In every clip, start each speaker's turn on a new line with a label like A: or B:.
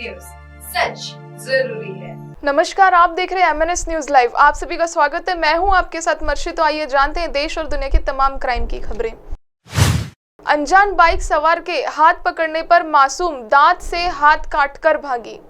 A: News, सच जरूरी है।
B: नमस्कार, आप देख रहे हैं MNS न्यूज लाइव। आप सभी का स्वागत है। मैं हूं आपके साथ मर्शी। तो आइए जानते हैं देश और दुनिया की तमाम क्राइम की खबरें। अनजान बाइक सवार के हाथ पकड़ने पर मासूम दांत से हाथ काटकर भागी।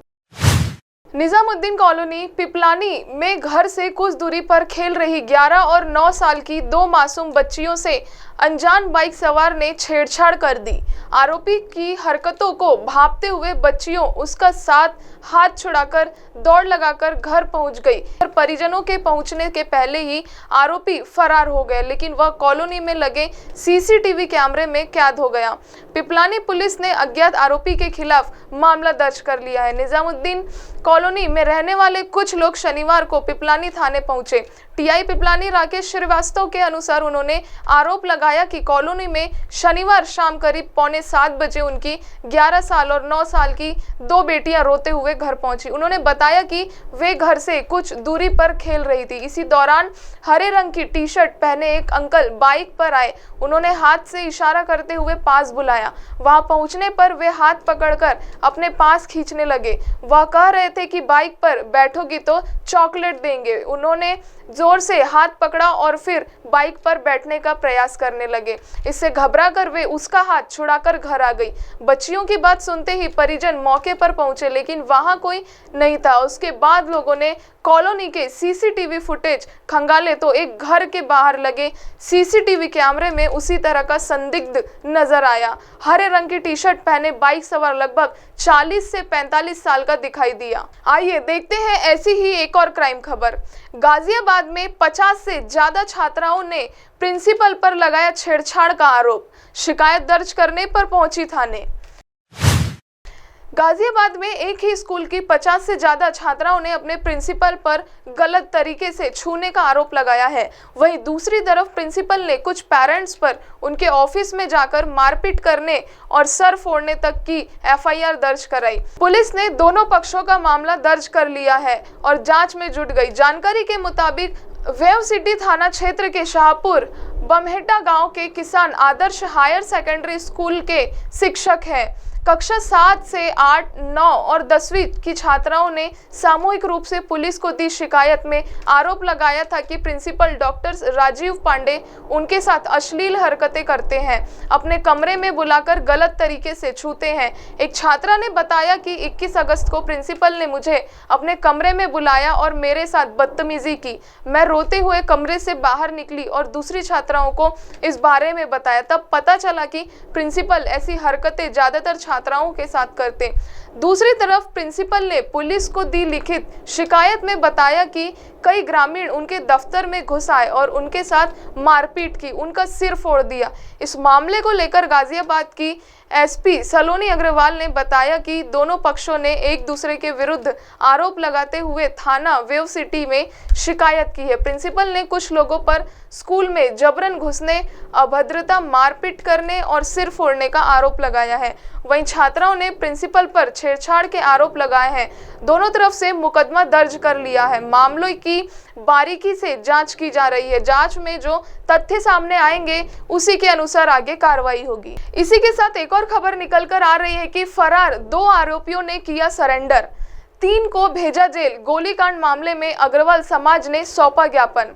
B: निजामुद्दीन कॉलोनी पिपलानी में घर से कुछ दूरी पर खेल रही 11 और 9 साल की दो मासूम बच्चियों से अनजान बाइक सवार ने छेड़छाड़ कर दी। आरोपी की हरकतों को भांपते हुए बच्चियों उसका साथ हाथ छुड़ाकर दौड़ लगाकर घर पहुंच गई और परिजनों के पहुंचने के पहले ही आरोपी फरार हो गए, लेकिन वह कॉलोनी में लगे CCTV कैमरे में कैद हो गया। पिपलानी पुलिस ने अज्ञात आरोपी के खिलाफ मामला दर्ज कर लिया है। निजामुद्दीन कॉलोनी में रहने वाले कुछ लोग शनिवार को पिपलानी थाने पहुंचे। TI पिपलानी राकेश श्रीवास्तव के अनुसार उन्होंने आरोप लगाया कि कॉलोनी में शनिवार शाम करीब 6:45 बजे उनकी 11 साल और 9 साल की दो बेटियां रोते हुए घर पहुंची। उन्होंने बताया कि वे घर से कुछ दूरी पर खेल रही थी। इसी दौरान हरे रंग की टी-शर्ट पहने एक अंकल बाइक पर आए। उन्होंने हाथ से इशारा करते हुए पास बुलाया। वहां पहुंचने पर वे हाथ पकड़कर अपने पास खींचने लगे। वह कह रहे थे कि बाइक पर बैठोगी तो चॉकलेट देंगे। उन्होंने जोर से हाथ पकड़ा और फिर बाइक पर बैठने का प्रयास करने लगे। इससे घबराकर वे उसका हाथ छुड़ाकर घर आ गई। बच्चियों की बात सुनते ही परिजन मौके पर पहुंचे, लेकिन वहां कोई नहीं था। उसके बाद लोगों ने कॉलोनी के CCTV फुटेज खंगाले तो एक घर के बाहर लगे CCTV कैमरे में उसी तरह का संदिग्ध नजर आया। हरे रंग की टी-शर्ट पहने बाइक सवार लगभग 40 से 45 साल का दिखाई दिया। आइए देखते हैं ऐसी ही एक और क्राइम खबर। गाजियाबाद में 50 से ज्यादा छात्राओं ने प्रिंसिपल पर लगाया छेड़छाड़ का आरोप। शिकायत दर्ज करने पर पहुंची थाने। गाजियाबाद में एक ही स्कूल की 50 से ज्यादा छात्राओं ने अपने प्रिंसिपल पर गलत तरीके से छूने का आरोप लगाया है। वहीं दूसरी तरफ प्रिंसिपल ने कुछ पेरेंट्स पर उनके ऑफिस में जाकर मारपीट करने और सर फोड़ने तक की FIR दर्ज कराई। पुलिस ने दोनों पक्षों का मामला दर्ज कर लिया है और जांच में जुट गई। जानकारी के मुताबिक वेव सिटी थाना क्षेत्र के शाहपुर बमहेटा गांव के किसान आदर्श हायर सेकेंडरी स्कूल के शिक्षक हैं। कक्षा 7 से 8, 9 और 10वीं की छात्राओं ने सामूहिक रूप से पुलिस को दी शिकायत में आरोप लगाया था कि प्रिंसिपल डॉक्टर राजीव पांडे उनके साथ अश्लील हरकतें करते हैं, अपने कमरे में बुलाकर गलत तरीके से छूते हैं। एक छात्रा ने बताया कि 21 अगस्त को प्रिंसिपल ने मुझे अपने कमरे में बुलाया और मेरे साथ बदतमीजी की। मैं रोते हुए कमरे से बाहर निकली और दूसरी छात्राओं को इस बारे में बताया। तब पता चला कि प्रिंसिपल ऐसी हरकतें ज्यादातर छात्राओं के साथ करते। दूसरी तरफ प्रिंसिपल ने पुलिस को दी लिखित शिकायत में बताया कि कई ग्रामीण उनके दफ्तर में घुस आए और उनके साथ मारपीट की, उनका सिर फोड़ दिया। इस मामले को लेकर गाजियाबाद की SP सलोनी अग्रवाल ने बताया कि दोनों पक्षों ने एक दूसरे के विरुद्ध आरोप लगाते हुए थाना वेव सिटी में शिकायत की है। प्रिंसिपल ने कुछ लोगों पर स्कूल में जबरन घुसने, अभद्रता, मारपीट करने और सिर फोड़ने का आरोप लगाया है। वहीं छात्राओं ने प्रिंसिपल पर छेड़छाड़ के आरोप लगाए हैं। दोनों तरफ से मुकदमा दर्ज कर लिया है। मामलों की बारीकी से जांच की जा रही है। जांच में जो तथ्य सामने आएंगे उसी के अनुसार आगे कार्रवाई होगी। इसी के साथ एक और खबर निकल कर आ रही है कि फरार 2 आरोपियों ने किया सरेंडर, 3 को भेजा जेल। गोलीकांड मामले में अग्रवाल समाज ने सौंपा ज्ञापन।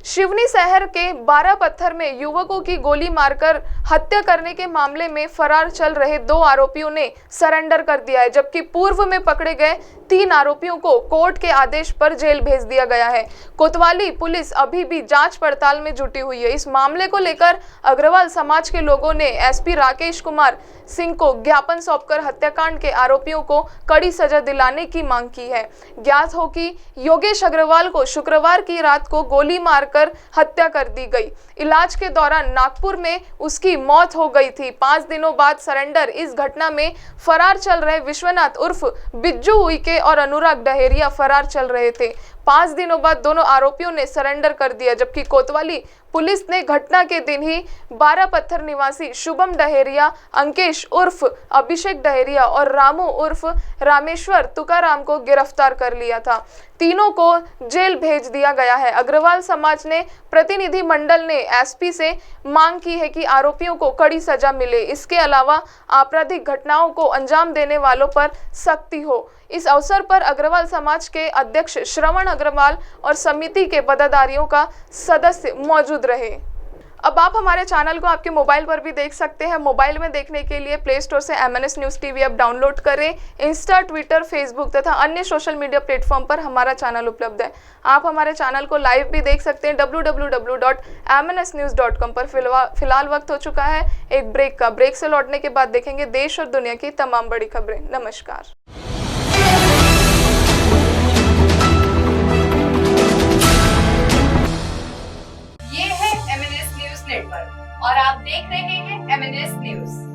B: शिवनी शहर के 12 पत्थर में युवकों की गोली मारकर हत्या करने के मामले में फरार चल रहे 2 आरोपियों ने सरेंडर कर दिया है, जबकि पूर्व में पकड़े गए 3 आरोपियों को कोर्ट के आदेश पर जेल भेज दिया गया है। कोतवाली पुलिस अभी भी जांच पड़ताल में जुटी हुई है। इस मामले को लेकर अग्रवाल समाज के लोगों ने SP राकेश कुमार सिंह को ज्ञापन सौंपकर हत्याकांड के आरोपियों को कड़ी सजा दिलाने की मांग की है। ज्ञात हो कि योगेश अग्रवाल को शुक्रवार की रात को गोली मारकर हत्या कर दी गई। इलाज के दौरान नागपुर में उसकी मौत हो गई थी। 5 दिनों बाद सरेंडर। इस घटना में फरार चल रहे विश्वनाथ उर्फ बिज्जू उइके और अनुराग डहेरिया फरार चल रहे थे। 5 दिनों बाद दोनों आरोपियों ने सरेंडर कर दिया, जबकि कोतवाली पुलिस ने घटना के दिन ही 12 पत्थर निवासी शुभम डहेरिया, अंकेश उर्फ अभिषेक डहेरिया और रामू उर्फ रामेश्वर तुकाराम को गिरफ्तार कर लिया था। तीनों को जेल भेज दिया गया है। अग्रवाल समाज ने प्रतिनिधि मंडल ने एसपी से मांग की है कि आरोपियों को कड़ी सजा मिले। इसके अलावा आपराधिक घटनाओं को अंजाम देने वालों पर सख्ती हो। इस अवसर पर अग्रवाल समाज के अध्यक्ष श्रवण अग्रवाल और समिति के पदाधिकारियों का सदस्य मौजूद रहे। अब आप हमारे चैनल को आपके मोबाइल पर भी देख सकते हैं। मोबाइल में देखने के लिए प्ले स्टोर से MNS news TV app download करें। इंस्टा, ट्विटर, फेसबुक तथा अन्य सोशल मीडिया प्लेटफॉर्म पर हमारा चैनल उपलब्ध है। आप हमारे चैनल को लाइव भी देख सकते हैं www.mnsnews.com पर। फिलहाल वक्त हो चुका है एक ब्रेक का। ब्रेक से लौटने के बाद देखेंगे देश और दुनिया की तमाम बड़ी खबरें। नमस्कार।
A: ये है MNS न्यूज नेटवर्क और आप देख रहे हैं MNS न्यूज।